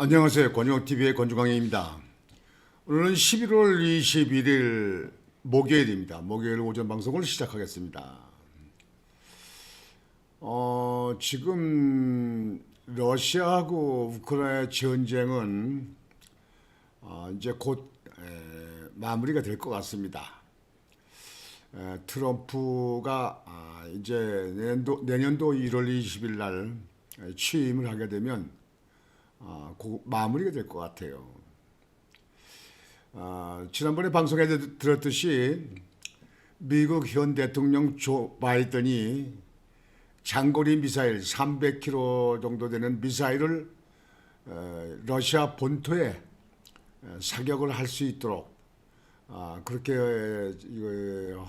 안녕하세요. 권영TV의 권중광입니다. 오늘은 11월 21일 목요일입니다. 목요일 오전 방송을 시작하겠습니다. 지금 러시아하고 우크라이나 전쟁은 이제 곧 마무리가 될 것 같습니다. 트럼프가 이제 내년도 1월 20일 날 취임을 하게 되면 마무리가 될 것 같아요. 지난번에 방송에 들었듯이 미국 현 대통령 조 바이든이 장거리 미사일 300km 정도 되는 미사일을 러시아 본토에 사격을 할 수 있도록 그렇게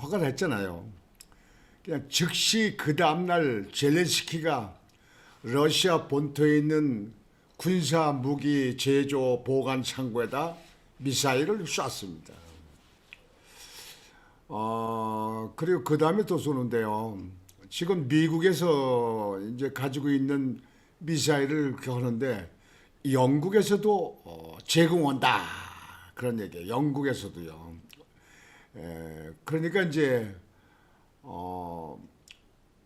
허가를 했잖아요. 그냥 즉시 그 다음날 젤렌스키가 러시아 본토에 있는 군사 무기 제조 보관 창고에다 미사일을 쐈습니다. 그리고 그 다음에 또 쏘는데요. 지금 미국에서 이제 가지고 있는 미사일을 그렇게 하는데 영국에서도 제공한다 그런 얘기예요. 영국에서도요. 그러니까 이제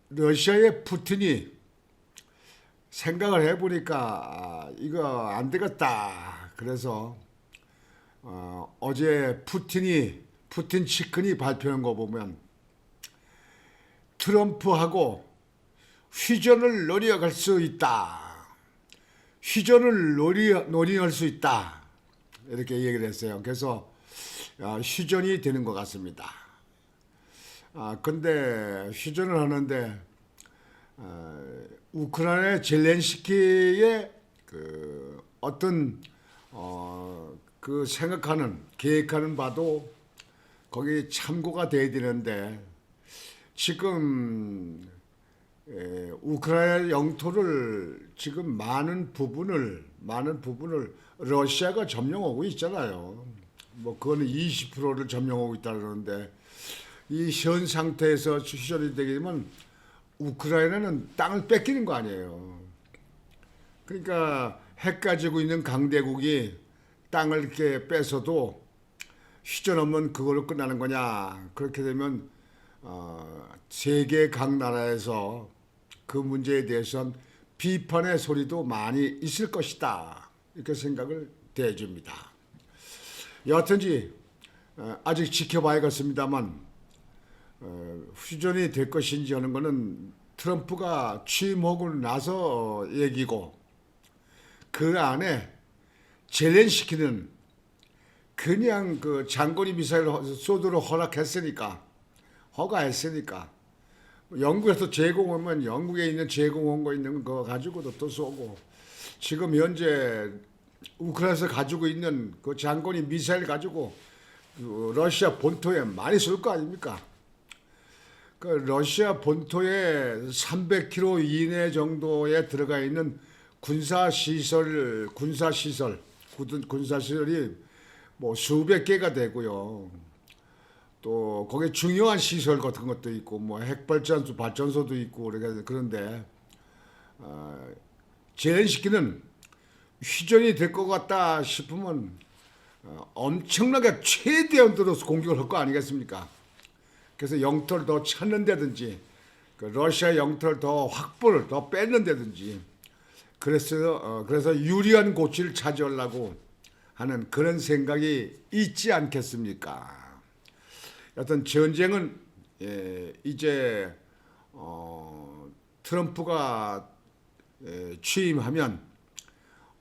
러시아의 푸틴이 생각을 해보니까 이거 안 되겠다. 그래서 어제 푸틴 측근이 발표한 거 보면 트럼프하고 휴전을 논의할 수 있다. 휴전을 논의할 수 있다. 이렇게 얘기를 했어요. 그래서 휴전이 되는 것 같습니다. 근데 휴전을 하는데 우크라이나 젤렌스키의 그 어떤 그 생각하는 계획하는 바도 거기 참고가 돼야 되는데 지금 우크라이나 영토를 지금 많은 부분을 러시아가 점령하고 있잖아요. 뭐 그거는 20%를 점령하고 있다 그러는데 이 현 상태에서 휴전이 되게 되면 우크라이나는 땅을 뺏기는 거 아니에요. 그러니까 핵 가지고 있는 강대국이 땅을 이렇게 뺏어도 휴전 없는 그걸로 끝나는 거냐. 그렇게 되면 세계 각 나라에서 그 문제에 대해서는 비판의 소리도 많이 있을 것이다. 이렇게 생각을 대줍니다. 여하튼지 아직 지켜봐야겠습니다만 휴전이 될 것인지 하는 거는 트럼프가 취임하고 나서 얘기고 그 안에 젤렌스키는 그냥 그 장거리 미사일 쏘도록 허가했으니까 영국에서 제공하면 영국에 있는 제공한 거 있는 거 가지고도 또 쏘고 지금 현재 우크라이나에서 가지고 있는 그 장거리 미사일 가지고 그 러시아 본토에 많이 쏠 거 아닙니까? 그 러시아 본토에 300km 이내 정도에 들어가 있는 군사시설이 뭐 수백 개가 되고요. 또 거기에 중요한 시설 같은 것도 있고 뭐 발전소도 있고 그런데 젤렌스키는 휴전이 될 것 같다 싶으면 엄청나게 최대한 들어서 공격을 할 거 아니겠습니까? 그래서 영토를 더 찾는다든지 그 러시아 영토를 더 확보를 더 뺏는다든지 그래서 유리한 고지를 차지하려고 하는 그런 생각이 있지 않겠습니까? 여튼 전쟁은 이제 트럼프가 취임하면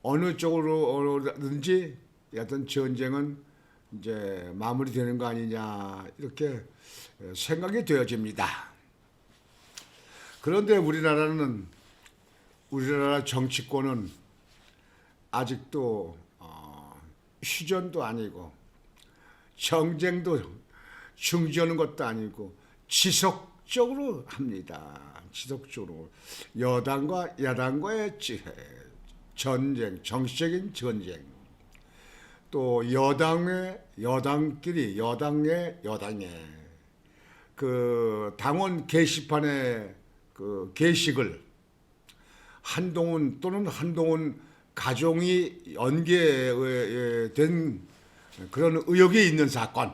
어느 쪽으로든지 여튼 전쟁은 이제 마무리되는 거 아니냐 이렇게 생각이 되어집니다. 그런데 우리나라 정치권은 아직도 휴전도 아니고 정쟁도 중지하는 것도 아니고 지속적으로 합니다. 지속적으로 여당과 야당과의 전쟁, 정치적인 전쟁. 또 여당의 그 당원 게시판에 그 게시글 한동훈 가족이 연계된 그런 의혹이 있는 사건,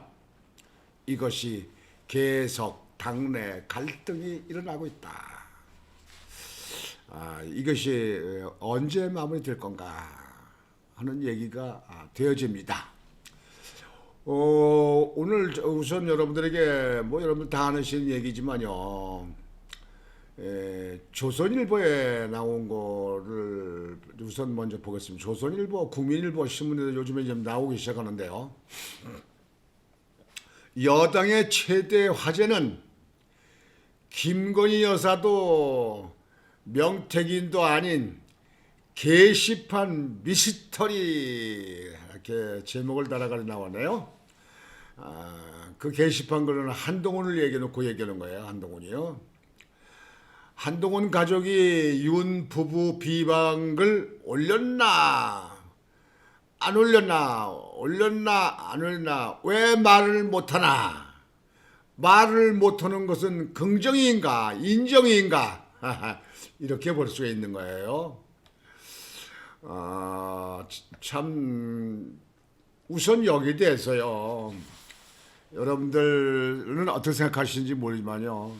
이것이 계속 당내 갈등이 일어나고 있다. 이것이 언제 마무리될 건가 하는 얘기가 되어집니다. 오늘 우선 여러분들에게 여러분들 다 아시는 얘기지만요. 조선일보에 나온 거를 우선 먼저 보겠습니다. 조선일보, 국민일보 신문에도 요즘에 좀 나오기 시작하는데요. 여당의 최대 화제는 김건희 여사도 명태균도 아닌 게시판 미스터리, 이렇게 제목을 달아가지고 나왔네요. 그 게시판 글은 한동훈을 얘기하는 거예요. 한동훈이요. 한동훈 가족이 윤 부부 비방글 올렸나 안 올렸나, 올렸나 안 올렸나, 왜 말을 못하나. 말을 못하는 것은 긍정인가 인정인가 이렇게 볼 수가 있는 거예요. 참 우선 여기에 대해서요, 여러분들은 어떻게 생각하시는지 모르지만요,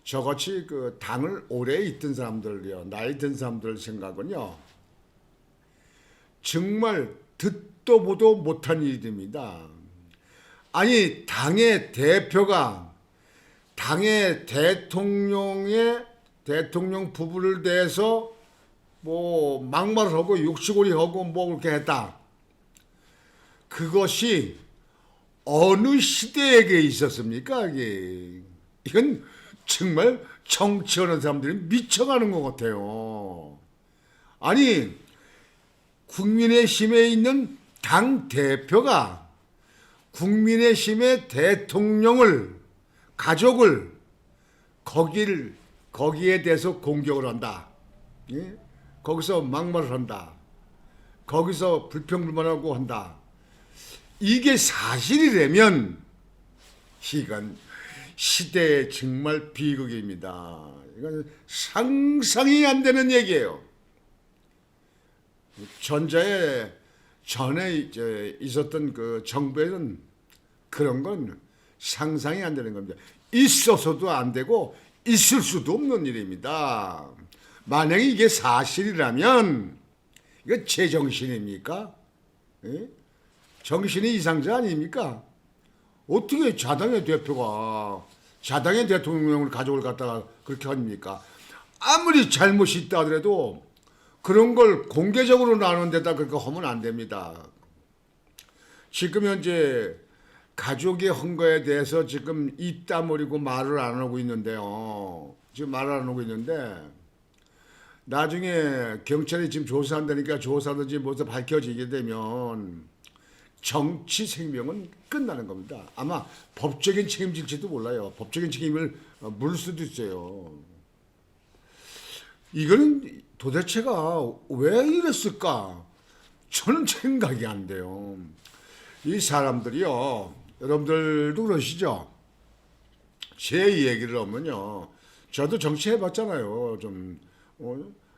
저같이 그 당을 오래 있던 사람들이요, 나이 든 사람들 생각은요, 정말 듣도 보도 못한 일입니다. 아니, 당의 대표가 당의 대통령 부부를 대해서 막말을 하고 욕시고리 하고 그렇게 했다. 그것이 어느 시대에게 있었습니까? 이건 정말 정치하는 사람들이 미쳐가는 것 같아요. 아니, 국민의힘에 있는 당 대표가 국민의힘의 대통령을, 가족을 거기에 대해서 공격을 한다. 예? 거기서 막말을 한다. 거기서 불평불만하고 한다. 이게 사실이라면 이건 시대의 정말 비극입니다. 이건 상상이 안 되는 얘기예요. 전에 있었던 그 정부에는 그런 건 상상이 안 되는 겁니다. 있어서도 안 되고 있을 수도 없는 일입니다. 만약에 이게 사실이라면 이거 제정신입니까? 예? 정신이 이상자 아닙니까? 어떻게 자당의 대표가 자당의 대통령을 가족을 갖다가 그렇게 합니까? 아무리 잘못이 있다 하더라도 그런 걸 공개적으로 나누는 데다 그렇게 하면 안 됩니다. 지금 현재 가족이 한 거에 대해서 지금 입 다물고 말을 안 하고 있는데요. 지금 말을 안 하고 있는데 나중에 경찰이 지금 조사한다니까 조사든지 뭐서 밝혀지게 되면 정치 생명은 끝나는 겁니다. 아마 법적인 책임질지도 몰라요. 법적인 책임을 물을 수도 있어요. 이거는 도대체가 왜 이랬을까? 저는 생각이 안 돼요. 이 사람들이요, 여러분들도 그러시죠? 제 얘기를 하면요, 저도 정치 해봤잖아요. 좀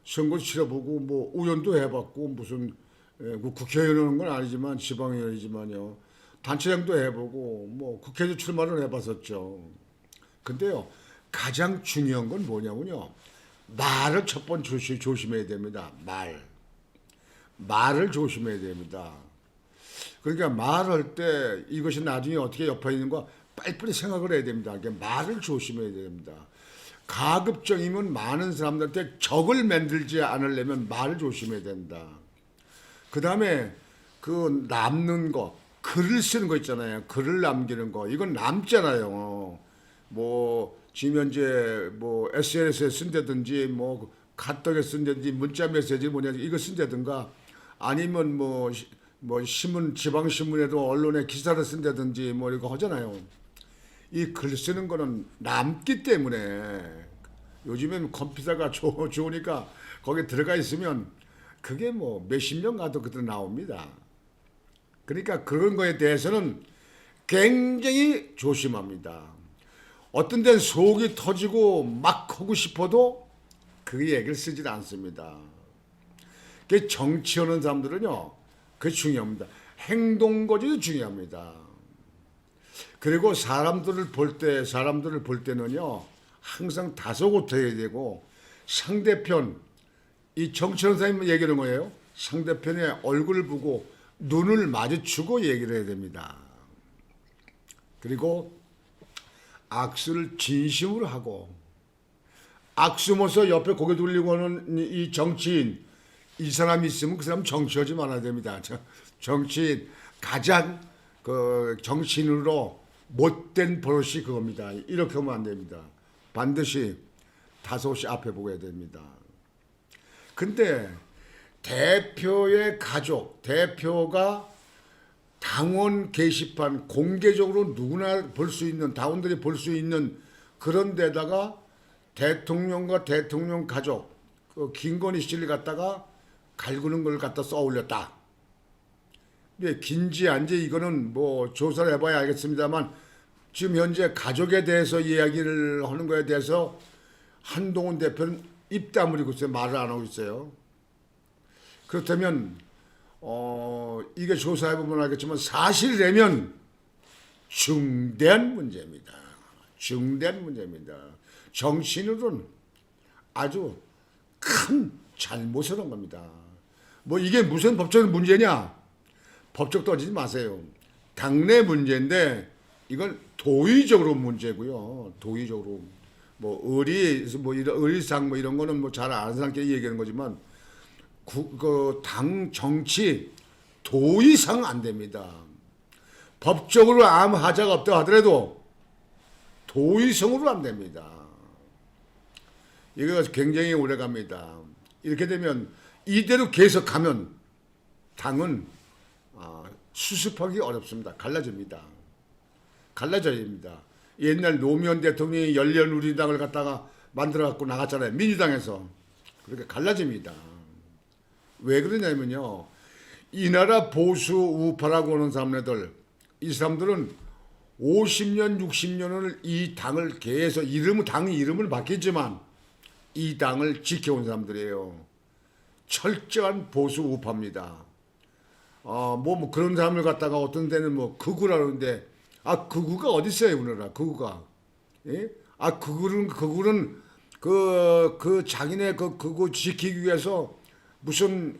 선거 치러보고 의원도 해봤고 무슨 국회의원은 건 아니지만 지방의원이지만요, 단체장도 해보고 국회의원 출마를 해봤었죠. 근데요, 가장 중요한 건 뭐냐면요, 말을 첫 번째 조심해야 됩니다. 말을 조심해야 됩니다. 그러니까 말할 때 이것이 나중에 어떻게 여파가 있는가 빨리빨리 생각을 해야 됩니다. 그러니까 말을 조심해야 됩니다. 가급적이면 많은 사람들한테 적을 만들지 않으려면 말을 조심해야 된다. 그 다음에 그 남는 거, 글을 쓰는 거 있잖아요. 글을 남기는 거, 이건 남잖아요. 지금 현재 SNS에 쓴다든지 카톡에 쓴다든지 문자 메시지 이거 쓴다든가 아니면 신문 지방신문에도 언론에 기사를 쓴다든지 이거 하잖아요. 이 글 쓰는 거는 남기 때문에 요즘엔 컴퓨터가 좋으니까 거기에 들어가 있으면 그게 몇십 년 가도 그대로 나옵니다. 그러니까 그런 거에 대해서는 굉장히 조심합니다. 어떤 데는 속이 터지고 막 하고 싶어도 그 얘기를 쓰질 않습니다. 그 정치하는 사람들은요, 그게 중요합니다. 행동거지도 중요합니다. 그리고 사람들을 볼 때는요, 항상 다소곳해야 되고, 상대편, 이 정치하는 사람이 얘기하는 거예요. 상대편의 얼굴을 보고 눈을 마주치고 얘기를 해야 됩니다. 그리고 악수를 진심으로 하고, 악수면서 옆에 고개 돌리고 하는 이 정치인, 이 사람이 있으면 그 사람 정치하지 말아야 됩니다. 정치인, 가장 그 정치인으로 못된 버릇이 그겁니다. 이렇게 하면 안 됩니다. 반드시 다소시 앞에 보게 됩니다. 근데 대표의 가족, 대표가 당원 게시판 공개적으로 누구나 볼 수 있는, 당원들이 볼 수 있는 그런 데다가 대통령과 대통령 가족, 그 김건희 씨를 갖다가 갈구는 걸 갖다 써 올렸다. 네, 긴지 안지 이거는 뭐 조사를 해봐야 알겠습니다만 지금 현재 가족에 대해서 이야기를 하는 거에 대해서 한동훈 대표는 입 다물고 있어요. 말을 안 하고 있어요. 그렇다면 이게 조사해보면 알겠지만 사실이라면 중대한 문제입니다. 중대한 문제입니다. 정치인으로는 아주 큰 잘못을 한 겁니다. 뭐 이게 무슨 법적 문제냐? 법적 떠지지 마세요. 당내 문제인데 이건 도의적으로 문제고요. 도의적으로 뭐 의리상 뭐 이런 거는 뭐 잘 아는 사람끼리 얘기하는 거지만 그 당 정치 도의상 안 됩니다. 법적으로 아무 하자가 없다 하더라도 도의성으로 안 됩니다. 이거 굉장히 오래 갑니다. 이렇게 되면 이대로 계속 가면 당은 수습하기 어렵습니다. 갈라집니다. 갈라져야 됩니다. 옛날 노무현 대통령이 열린우리당을 갖다가 만들어 갖고 나갔잖아요. 민주당에서. 그렇게 갈라집니다. 왜 그러냐면요. 이 나라 보수 우파라고 하는 사람들, 이 사람들은 50년, 60년을 이 당을 계속 당 이름을 바뀌지만 이 당을 지켜온 사람들이에요. 철저한 보수 우파입니다. 뭐 그런 사람을 갖다가 어떤 데는 뭐 극우라는데 극우가 어디 있어요, 우리나라 극우가? 예? 극우는 그 자기네 그 극우 지키기 위해서 무슨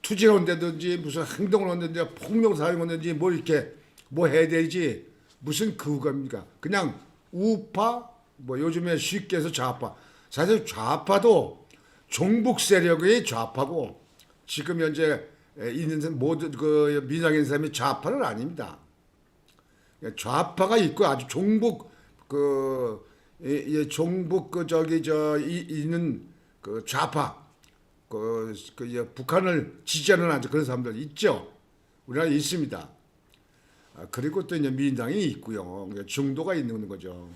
투쟁을 한다든지 무슨 행동을 한다든지 폭력 사용을 한다든지 뭐 이렇게 뭐 해야 되지 무슨 극우가입니까? 그냥 우파 뭐 요즘에 쉽게 해서 좌파. 사실 좌파도 종북 세력의 좌파고 지금 현재 있는 모든 그 민주당에 있는 사람이 좌파는 아닙니다. 좌파가 있고 아주 종북 있는 그 좌파 북한을 지지하는 아주 그런 사람들 있죠. 우리나라에 있습니다. 그리고 또 이제 민주당이 있고요. 중도가 있는 거죠.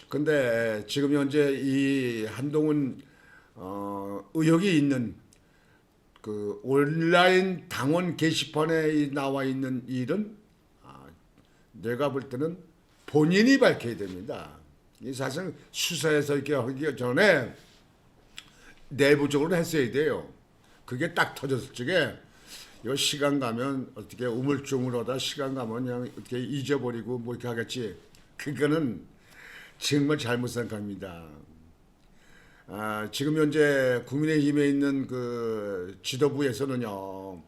근데 지금 현재 이 한동훈 의혹이 있는 그 온라인 당원 게시판에 나와 있는 일은 내가 볼 때는 본인이 밝혀야 됩니다. 이 사실 수사에서 이렇게 하기 전에 내부적으로 했어야 돼요. 그게 딱 터졌을 적에 이 시간 가면 어떻게 우물쭈물하다 시간 가면 그냥 어떻게 잊어버리고 뭐 이렇게 하겠지. 그거는 정말 잘못 생각합니다. 지금 현재 국민의힘에 있는 그 지도부에서는요,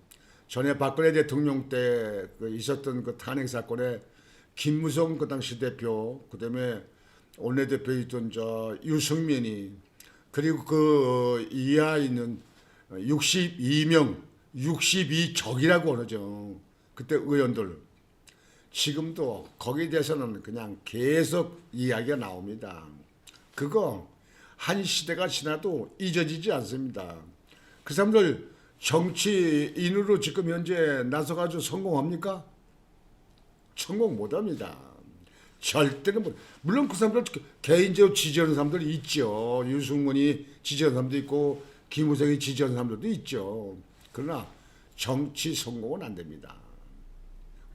전에 박근혜 대통령 때 있었던 그 탄핵 사건에 김무성 그 당시 대표, 그다음에 원내대표에 있던 유승민이 그리고 그 이하에 있는 62명, 62적이라고 그러죠. 그때 의원들. 지금도 거기에 대해서는 그냥 계속 이야기가 나옵니다. 그거 한 시대가 지나도 잊어지지 않습니다. 그 사람들 정치인으로 지금 현재 나서가지고 성공합니까? 성공 못합니다. 절대로 못. 물론 그 사람들 개인적으로 지지하는 사람들이 있죠. 유승문이 지지하는 사람도 있고 김무성이 지지하는 사람들도 있죠. 그러나 정치 성공은 안 됩니다.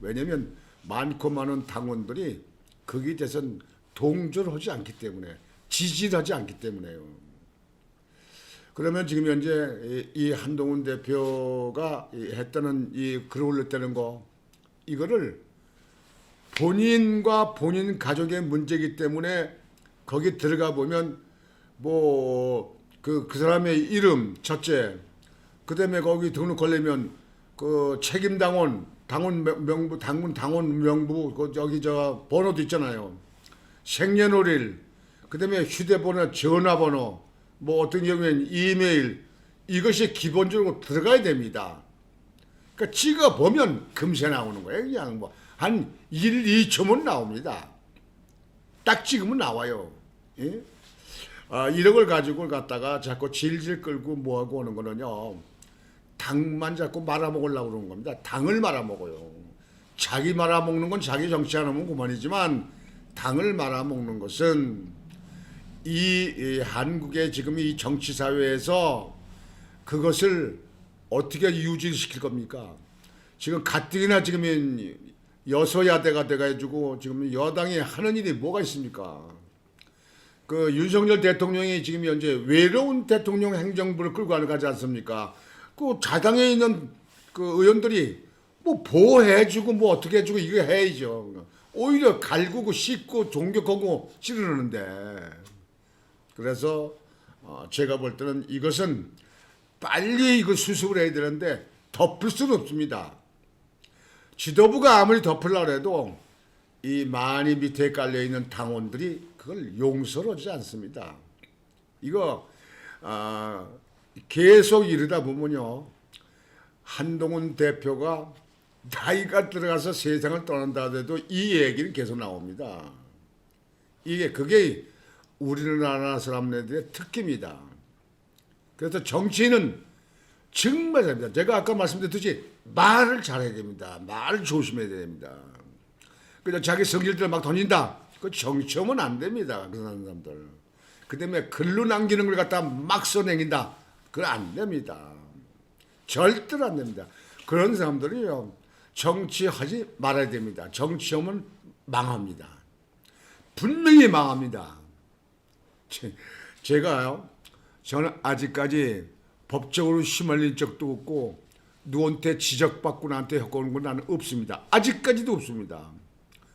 왜냐하면 많고 많은 당원들이 거기에 대해서는 동조를 하지 않기 때문에 지지를 하지 않기 때문에요. 그러면 지금 현재 이 한동훈 대표가 했다는 이 글을 올렸다는 거, 이거를 본인과 본인 가족의 문제이기 때문에 거기 들어가 보면 뭐 그 사람의 이름 첫째, 그다음에 거기 등록 걸려면 그 책임 당원, 명부, 당원 명부, 그 저기 저 번호도 있잖아요. 생년월일, 그다음에 휴대번호, 전화번호, 뭐 어떤 경우에는 이메일, 이것이 기본적으로 들어가야 됩니다. 그러니까 찍어 보면 금세 나오는 거예요. 그냥 뭐 한 1, 2초면 나옵니다. 딱 찍으면 나와요. 예? 이런 걸 가지고 갖다가 자꾸 질질 끌고 뭐하고 오는 거는요, 당만 자꾸 말아먹으려고 그러는 겁니다. 당을 말아먹어요. 자기 말아먹는 건 자기 정치 안 하면 그만이지만, 당을 말아먹는 것은 이 한국의 지금 이 정치 사회에서 그것을 어떻게 유지시킬 겁니까? 지금 가뜩이나 지금 여서야대가 돼가지고 지금 여당이 하는 일이 뭐가 있습니까? 그 윤석열 대통령이 지금 현재 외로운 대통령 행정부를 끌고 가지 않습니까? 그 자당에 있는 그 의원들이 뭐 보호해주고 뭐 어떻게 해주고 이거 해야죠. 오히려 갈구고 씻고 존경하고 찌르는데. 그래서 제가 볼 때는 이것은 빨리 이거 수습을 해야 되는데 덮을 수는 없습니다. 지도부가 아무리 덮으려고 해도 이 많이 밑에 깔려있는 당원들이 그걸 용서를 하지 않습니다. 이거 계속 이러다 보면요, 한동훈 대표가 나이가 들어가서 세상을 떠난다 하더라도 이 얘기는 계속 나옵니다. 그게 우리나라 사람들의 특기입니다. 그래서 정치인은 정말 잘합니다. 제가 아까 말씀드렸듯이 말을 잘해야 됩니다. 말을 조심해야 됩니다. 그냥 자기 성질들 막 던진다. 그 정치하면 안 됩니다. 그런 사람들. 그 다음에 글로 남기는 걸 갖다 막 써내긴다. 그건 안 됩니다. 절대로 안 됩니다. 그런 사람들이요, 정치하지 말아야 됩니다. 정치하면 망합니다. 분명히 망합니다. 제가요, 저는 아직까지 법적으로 휘말린 적도 없고 누구한테 지적받고 나한테 겪어오는 건 나는 없습니다. 아직까지도 없습니다.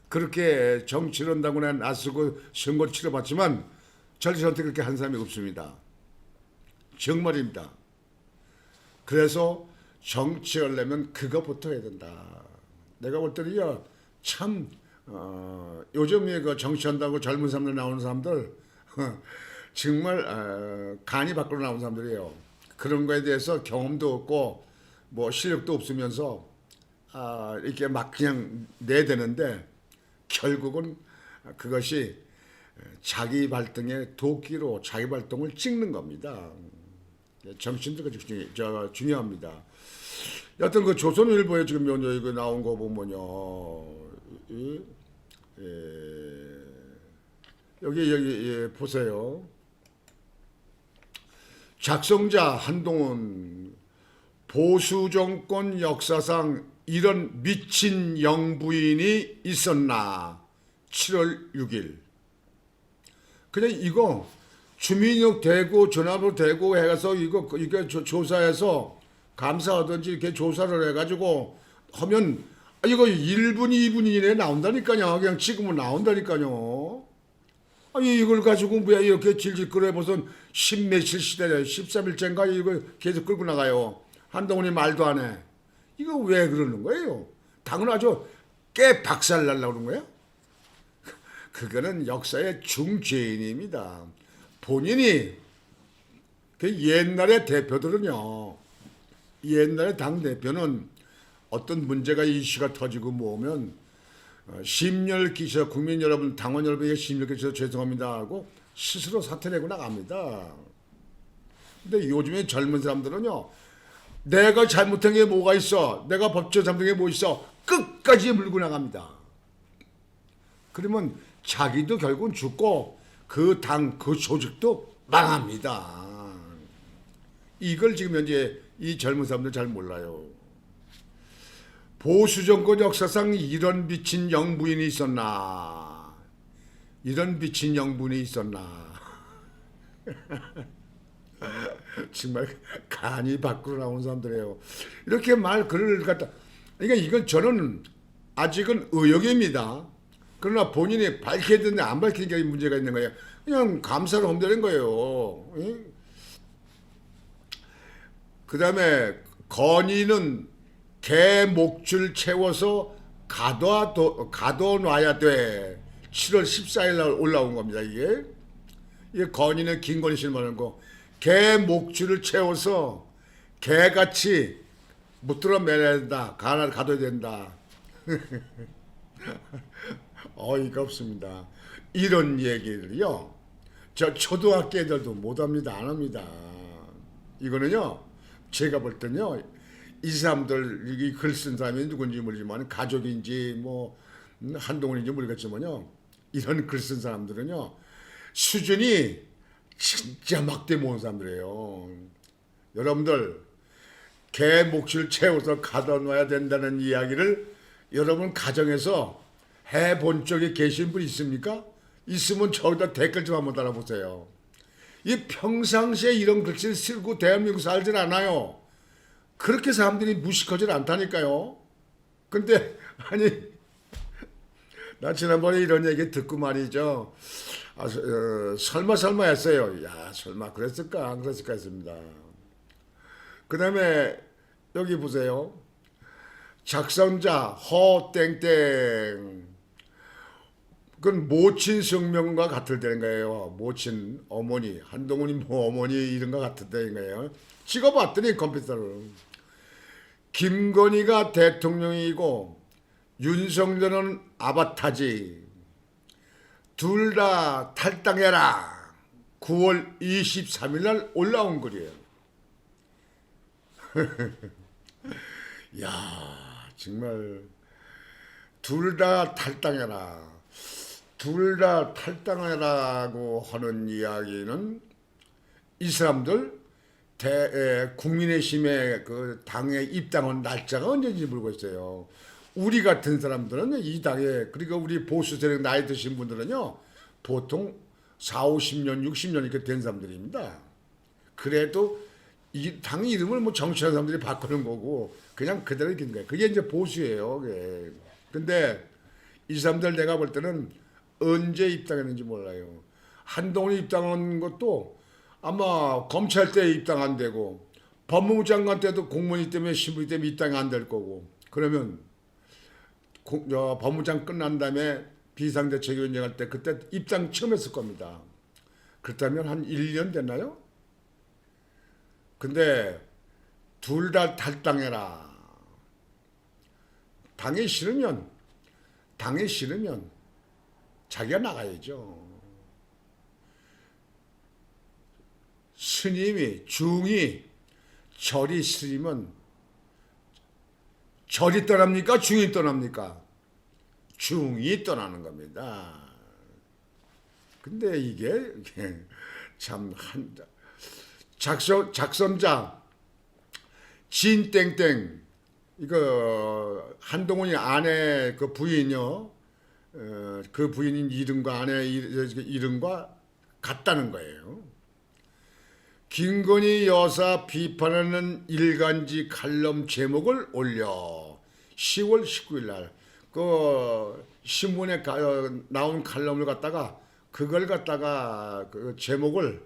그렇게 정치를 한다고 난 나서고 선거 치러봤지만 절대 저한테 그렇게 한 사람이 없습니다. 정말입니다. 그래서 정치하려면 그것부터 해야 된다. 내가 볼 때는요, 참 요즘에 그 정치한다고 젊은 사람들 나오는 사람들 정말 간이 밖으로 나온 사람들이에요. 그런 거에 대해서 경험도 없고 뭐 실력도 없으면서 이렇게 막 그냥 내대는데 결국은 그것이 자기 발등에 도끼로 자기 발등을 찍는 겁니다. 정신도 중요합니다. 여튼 그 조선일보에 지금 이거 나온 거 보면요, 여기 보세요. 작성자 한동훈, 보수 정권 역사상 이런 미친 영부인이 있었나? 7월 6일. 그냥 이거 주민력 대고 전화번호 대고 해서 이거 조사해서 감사하든지 이렇게 조사를 해가지고 하면 이거 1분 2분 이내에 나온다니까요. 그냥 찍으면 나온다니까요. 아니 이걸 가지고 왜 이렇게 질질 끌어야 벌써 10며칠 시대에 13일째인가 이거 계속 끌고 나가요. 한동훈이 말도 안 해. 이거 왜 그러는 거예요? 당연하죠. 깨 박살 날라고 그러는 거예요? 그거는 역사의 중죄인입니다. 본인이 그 옛날의 대표들은요, 옛날의 당대표는 어떤 문제가 이슈가 터지고 뭐면 심려끼쳐 국민 여러분, 당원 여러분에게 심려끼쳐 죄송합니다 하고 스스로 사퇴내고 나갑니다. 근데 요즘에 젊은 사람들은요, 내가 잘못한 게 뭐가 있어, 내가 법적으로 잘못한 게 뭐 있어, 끝까지 물고 나갑니다. 그러면 자기도 결국은 죽고 그 당, 그 조직도 망합니다. 이걸 지금 현재 이 젊은 사람들 잘 몰라요. 보수정권 역사상 이런 미친 영부인이 있었나? 이런 미친 영부인이 있었나? 정말 간이 밖으로 나온 사람들이에요. 이렇게 글을 갖다, 그러니까 이건 저는 아직은 의혹입니다. 그러나 본인이 밝혀야 되는데 안 밝히니까 문제가 있는 거예요. 그냥 감사를 하면 되는 거예요. 그 다음에 건의는 개 목줄 채워서 가둬놔야 돼. 7월 14일 날 올라온 겁니다. 이게 건의는 김건희 씨를 말하는 거. 개 목줄을 채워서 개같이 못 매야 된다. 가둬야 된다. 어이가 없습니다. 이런 얘기를요, 저 초등학교 애들도 못합니다. 안 합니다. 이거는요, 제가 볼 때는요, 이 사람들, 이 글 쓴 사람이 누군지 모르지만 가족인지 뭐 한동훈인지 모르겠지만요, 이런 글 쓴 사람들은요, 수준이 진짜 막대 모은 사람들이에요. 여러분들, 개 몫을 채워서 가둬놔야 된다는 이야기를 여러분 가정에서 해본 적에 계신 분 있습니까? 있으면 저기다 댓글 좀 한번 달아보세요. 이 평상시에 이런 글씨를 쓰고 대한민국 살질 않아요. 그렇게 사람들이 무식하지 않다니까요. 근데 아니, 나 지난번에 이런 얘기 듣고 말이죠. 설마 했어요. 야, 설마 그랬을까 안 그랬을까 했습니다. 그 다음에 여기 보세요. 작성자 허땡땡. 그건 모친 성명과 같을 때인 거예요. 모친 어머니, 한동훈이 뭐 어머니 이름과 같을 때인 거예요. 찍어봤더니 컴퓨터를. 김건희가 대통령이고 윤석열은 아바타지. 둘 다 탈당해라. 9월 23일 날 올라온 글이에요. 야, 정말 둘 다 탈당해라. 둘 다 탈당해라고 하는 이야기는 이 사람들 국민의힘의 그 당에 입당한 날짜가 언제인지 모르겠어요. 우리 같은 사람들은 이 당에, 그러니까 우리 보수 세력 나이 드신 분들은요, 보통 4, 50년, 60년 이렇게 된 사람들입니다. 그래도 이 당 이름을 뭐 정치하는 사람들이 바꾸는 거고 그냥 그대로 이긴 거예요. 그게 이제 보수예요. 그게. 근데 이 사람들 내가 볼 때는 언제 입당했는지 몰라요. 한동훈이 입당한 것도 아마 검찰 때 입당 안 되고 법무부 장관 때도 공무원이 때문에 신분이 때문에 입당이 안 될 거고, 그러면 법무장 끝난 다음에 비상대책위원장 할 때 그때 입당 처음 했을 겁니다. 그렇다면 한 1년 됐나요? 근데 둘 다 탈당해라. 당이 싫으면 자기가 나가야죠. 스님이, 중이 절이 싫으면 절이 떠납니까? 중이 떠납니까? 중이 떠나는 겁니다. 근데 이게 참 작성자 진땡땡, 이거 한동훈이 아내 그 부인요, 그 부인인 이름과 아내 이름과 같다는 거예요. 김건희 여사 비판하는 일간지 칼럼 제목을 올려 10월 19일 날 그 신문에 나온 칼럼을 갖다가 그걸 갖다가 그 제목을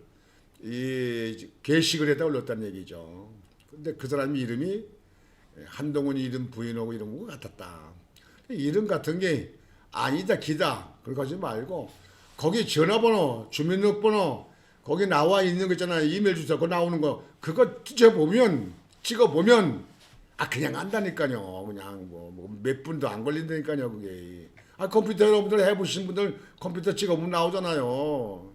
이 게시글에다 올렸다는 얘기죠. 근데 그 사람 이름이 한동훈 이름 부인하고 이런 거 같았다. 이름 같은 게 아니다 기다 그렇게 하지 말고 거기 전화번호, 주민등록번호 거기 나와 있는 거 있잖아요. 이메일 주소 그거 나오는 거 그거 찍어보면 그냥 안다니까요. 그냥 뭐 몇 분도 안 걸린다니까요. 그게 컴퓨터 여러분들 해보신 분들 컴퓨터 찍어보면 나오잖아요.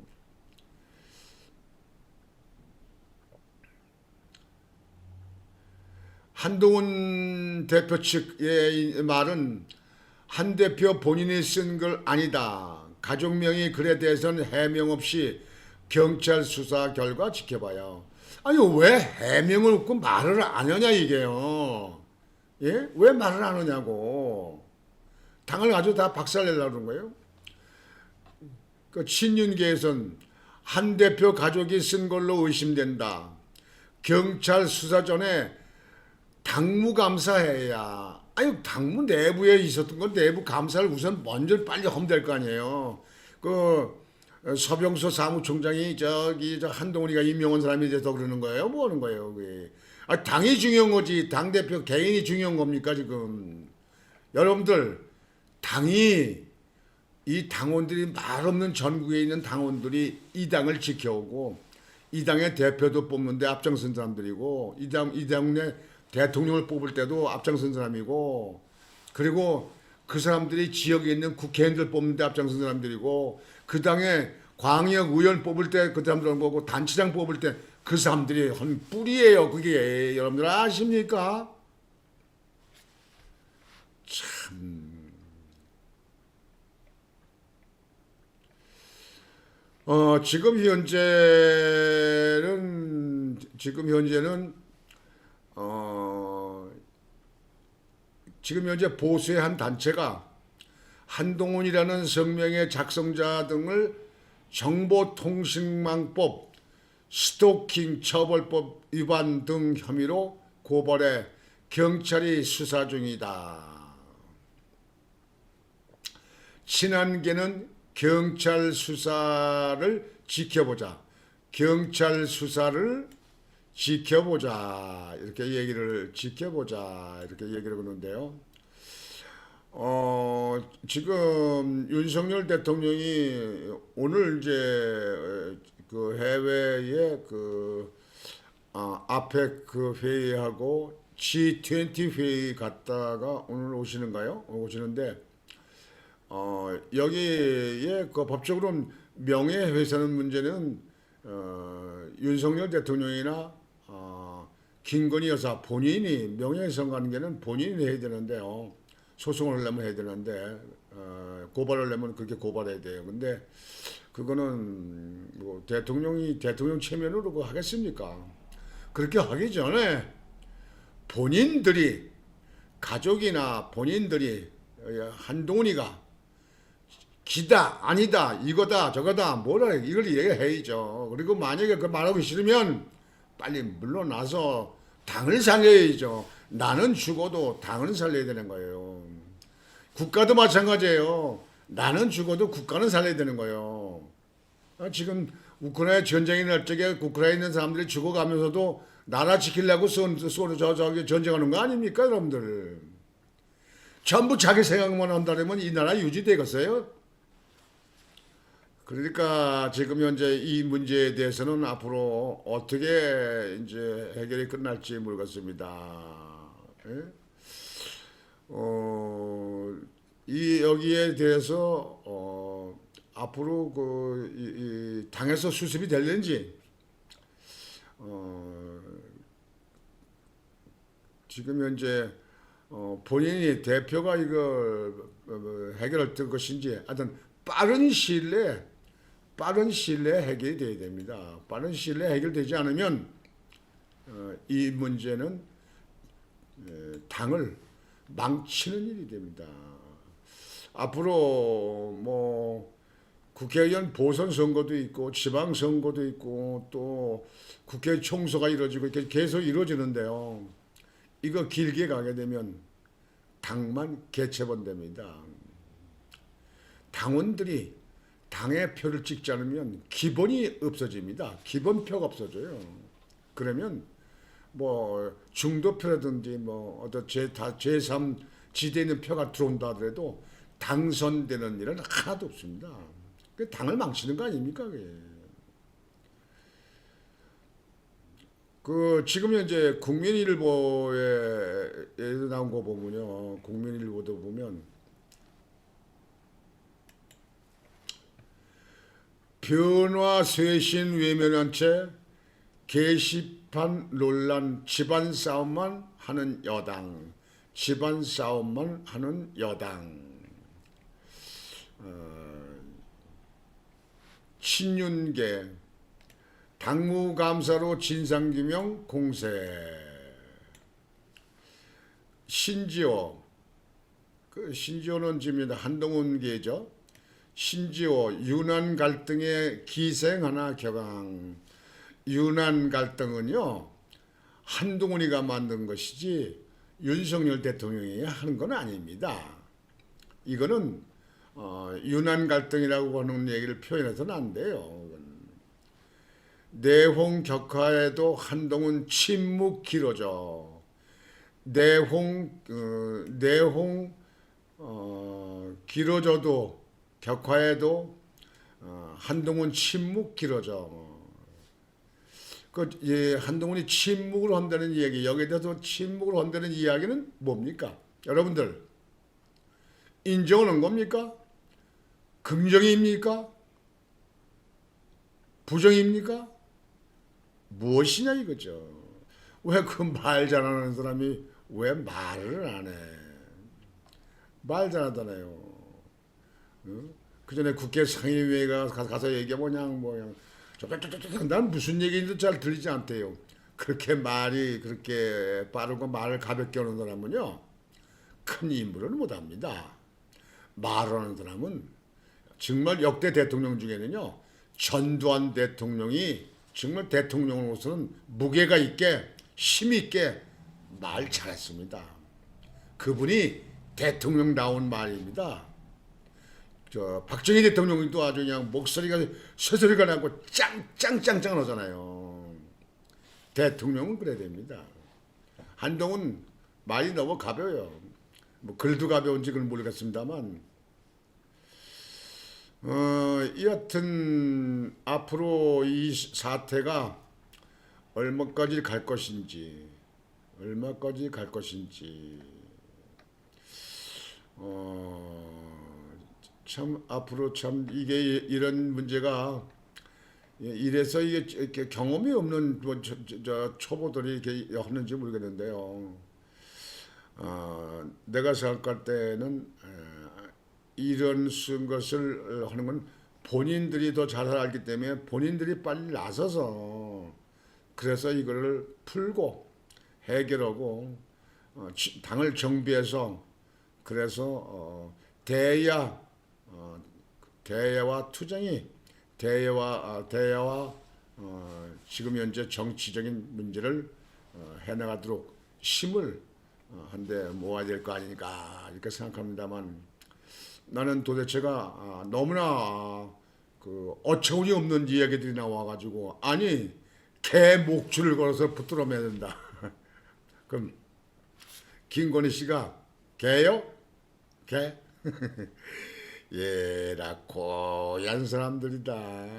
한동훈 대표 측의 말은 한 대표 본인이 쓴 걸 아니다. 가족명의 글에 대해서는 해명 없이 경찰 수사 결과 지켜봐요. 아니 왜 해명을 없고 말을 안 하냐 이게요. 예? 왜 말을 안 하냐고. 당을 아주 다 박살내려고 그런 거예요. 그 친윤계에선 한 대표 가족이 쓴 걸로 의심된다. 경찰 수사전에 당무감사해야, 아니 당무 내부에 있었던 건 내부 감사를 우선 먼저 빨리 하면 될 거 아니에요. 그 서병수 사무총장이 저기 저 한동훈이가 임명한 사람이 돼서 그러는 거예요? 뭐 하는 거예요? 그게? 아, 당이 중요한 거지 당 대표 개인이 중요한 겁니까 지금? 여러분들 당이, 이 당원들이 말없는 전국에 있는 당원들이 이 당을 지켜오고 이 당의 대표도 뽑는데 앞장선 사람들이고 이 당의 대통령을 뽑을 때도 앞장선 사람이고, 그리고 그 사람들이 지역에 있는 국회의원들 뽑는데 앞장선 사람들이고, 그 당의 광역 의원 뽑을 때 그 사람들은 거고, 단체장 뽑을 때 그 사람들이 한 뿌리예요. 그게 여러분들 아십니까? 참. 지금 현재는 지금 현재 보수의 한 단체가 한동훈이라는 성명의 작성자 등을 정보통신망법 스토킹 처벌법 위반 등 혐의로 고발해 경찰이 수사 중이다. 친한계는 경찰 수사를 지켜보자. 경찰 수사를 지켜보자. 이렇게 얘기를 지켜보자. 이렇게 얘기를 하는데요. 지금 윤석열 대통령이 오늘 이제 그 해외에 아펙 그 회의하고 G20 회의 갔다가 오늘 오시는가요? 오시는데 여기에 그 법적으로 명예훼손 문제는 윤석열 대통령이나 김건희 여사 본인이 명예훼손 관계는 본인이 해야 되는데요. 소송을 하려면 해야 되는데 고발을 하려면 그렇게 고발해야 돼요. 근데 그거는 뭐 대통령이 대통령 체면으로 그거 하겠습니까? 그렇게 하기 전에 본인들이 가족이나 본인들이 한동훈이가 기다 아니다 이거다 저거다 뭐라 이걸 얘기해야죠. 그리고 만약에 그 말하기 싫으면 빨리 물러나서 당을 살려야죠. 나는 죽어도 당을 살려야 되는 거예요. 국가도 마찬가지예요. 나는 죽어도 국가는 살려야 되는 거예요. 지금 우크라이나 전쟁이 날 적에 우크라이나에 있는 사람들이 죽어가면서도 나라 지키려고 저기 전쟁하는 거 아닙니까, 여러분들? 전부 자기 생각만 한다면 이 나라 유지되겠어요? 그러니까 지금 현재 이 문제에 대해서는 앞으로 어떻게 이제 해결이 끝날지 모르겠습니다. 예? 여기에 대해서 앞으로 이 당에서 수습이 될는지 지금 현재 본인이 대표가 이걸 해결할 것인지 하여튼 빠른 시일 내에 해결이 돼야 됩니다. 빠른 시일 내에 해결되지 않으면 이 문제는 당을 망치는 일이 됩니다. 앞으로 뭐 국회의원 보선 선거도 있고 지방 선거도 있고 또 국회 총선가 이루어지고 이렇게 계속 이루어지는데요. 이거 길게 가게 되면 당만 개최번됩니다. 당원들이 당의 표를 찍지 않으면 기본이 없어집니다. 기본표가 없어져요. 그러면 뭐 중도표라든지 뭐 어떤 제3 지대에 있는 표가 들어온다 하더라도 당선되는 일은 하나도 없습니다. 그 당을 망치는 거 아닙니까? 그게. 지금 현재 국민일보에 나온 거 보면요. 국민일보도 보면 변화 쇄신 외면한 채 게시판 논란 집안 싸움만 하는 여당. 집안 싸움만 하는 여당. 친윤계 당무감사로 진상규명 공세. 신지호. 신지호는 지금 한동훈계죠. 신지호 유난 갈등의 기생 하나 격앙. 유난 갈등은요. 한동훈이가 만든 것이지 윤석열 대통령이 하는 건 아닙니다. 이거는 윤한 갈등이라고 하는 얘기를 표현해서는 안 돼요. 내홍 격화에도 한동훈 침묵 길어져. 내홍 길어져도 격화에도 한동훈 침묵 길어져. 한동훈이 침묵을 한다는 이야기, 여기에 대해서 침묵을 한다는 이야기는 뭡니까? 여러분들 인정하는 겁니까? 긍정입니까? 부정입니까? 무엇이냐 이거죠. 왜 그 말 잘하는 사람이 왜 말을 안 해? 말 잘하잖아요. 그 전에 국회 상임위에 가서 얘기하면 그냥 난 무슨 얘기인지 잘 들리지 않대요. 그렇게 말이 그렇게 빠르고 말을 가볍게 하는 사람은요, 큰 임무를 못합니다. 말하는 사람은 정말 역대 대통령 중에는요, 전두환 대통령이 정말 대통령으로서는 무게가 있게 힘 있게 말 잘했습니다. 그분이 대통령다운 말입니다. 박정희 대통령도 아주 그냥 목소리가 쇠소리가 나고 짱짱짱짱 하잖아요. 대통령은 그래야 됩니다. 한동훈 말이 너무 가벼워요. 뭐 글도 가벼운지 그건 모르겠습니다만 여하튼 앞으로 이 사태가 얼마까지 갈 것인지 참 앞으로 참 이게 이런 문제가 이래서 이게 이렇게 경험이 없는 초보들이 이렇게 하는지 모르겠는데요. 내가 생각할 때는 이런 것을 하는 건 본인들이 더 잘 알기 때문에 본인들이 빨리 나서서 그래서 이거를 풀고 해결하고 당을 정비해서 그래서 대야와 투쟁이 대야와 지금 현재 정치적인 문제를 해나가도록 힘을 한데 모아야 될 거 아니니까 이렇게 생각합니다만 나는 도대체가 너무나 그 어처구니 없는 이야기들이 나와가지고 아니 개 목줄을 걸어서 붙들어 매는다. 그럼 김건희 씨가 개요? 개? 얘라 고얀 사람들이다.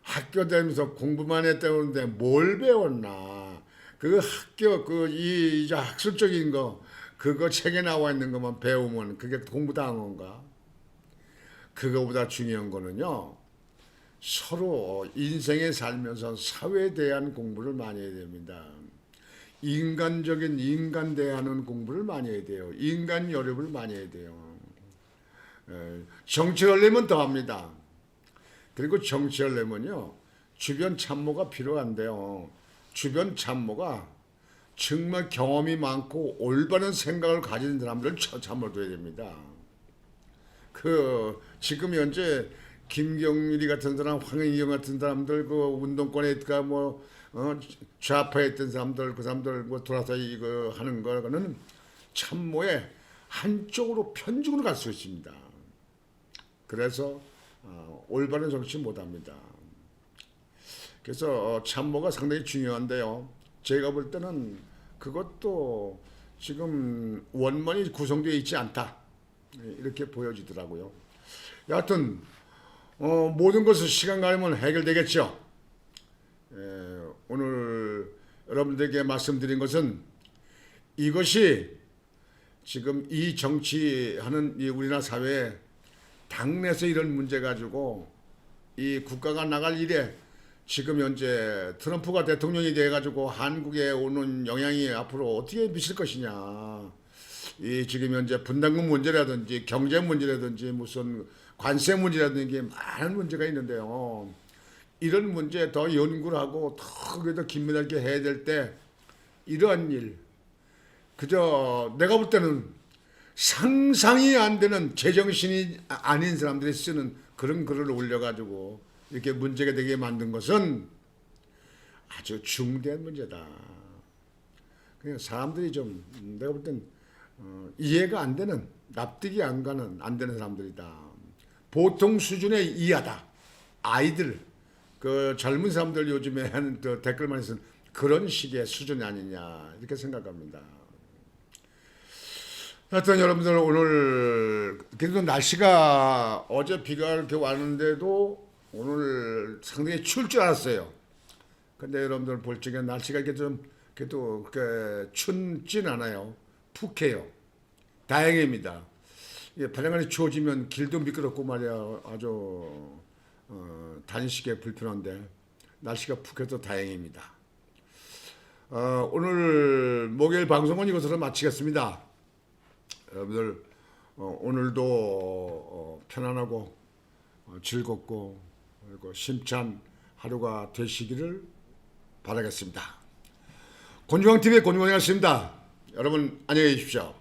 학교 다니면서 공부만 했다는데 뭘 배웠나? 그 학교 이제 학술적인 거 그거 책에 나와 있는 것만 배우면 그게 공부당한 건가? 그거보다 중요한 거는요. 서로 인생에 살면서 사회에 대한 공부를 많이 해야 됩니다. 인간적인 인간 대하는 공부를 많이 해야 돼요. 인간 여력을 많이 해야 돼요. 정치하려면 더 합니다. 그리고 정치하려면요. 주변 참모가 필요한데요. 주변 참모가 정말 경험이 많고 올바른 생각을 가진 사람들을 참모줘야 됩니다. 지금 현재 김경일이 같은 사람, 황인경 같은 사람들, 그 운동권에 있다가 좌파에 있던 사람들, 그 사람들 돌아서 이거 하는 거는 참모의 한쪽으로 편중으로 갈 수 있습니다. 그래서 올바른 정치 못합니다. 그래서 참모가 상당히 중요한데요. 제가 볼 때는 그것도 지금 원만히 구성되어 있지 않다. 이렇게 보여지더라고요. 여하튼 모든 것은 시간 가면 해결되겠죠. 오늘 여러분들에게 말씀드린 것은 이것이 지금 이 정치하는 이 우리나라 사회에 당내에서 이런 문제 가지고 이 국가가 나갈 일에 지금 현재 트럼프가 대통령이 돼가지고 한국에 오는 영향이 앞으로 어떻게 미칠 것이냐. 이 지금 현재 분담금 문제라든지 경제 문제라든지 무슨 관세 문제라든지 많은 문제가 있는데요. 이런 문제에 더 연구를 하고 더 그래도 긴밀하게 해야 될 때 이러한 일 그저 내가 볼 때는 상상이 안 되는 제정신이 아닌 사람들이 쓰는 그런 글을 올려가지고 이렇게 문제가 되게 만든 것은 아주 중대한 문제다. 그냥 사람들이 좀 내가 볼 땐 이해가 안 되는, 납득이 안 되는 사람들이다. 보통 수준의 이하다. 아이들, 그 젊은 사람들 요즘에 하는 그 댓글만 해서 그런 식의 수준이 아니냐 이렇게 생각합니다. 하여튼 여러분들 오늘 그래도 날씨가 어제 비가 이렇게 왔는데도 오늘 상당히 추울 줄 알았어요. 근데 여러분들 볼 적에 날씨가 이렇게 좀 그래도 그렇게 춥진 않아요. 푹해요. 다행입니다. 이게 바람이 추워지면 길도 미끄럽고 말이야 아주 다니시기에 불편한데 날씨가 푹해서 다행입니다. 오늘 목요일 방송은 이것으로 마치겠습니다. 여러분들 오늘도 편안하고 즐겁고 그리고 심찬 하루가 되시기를 바라겠습니다. 곤주왕TV의 곤주왕이었습니다. 여러분 안녕히 계십시오.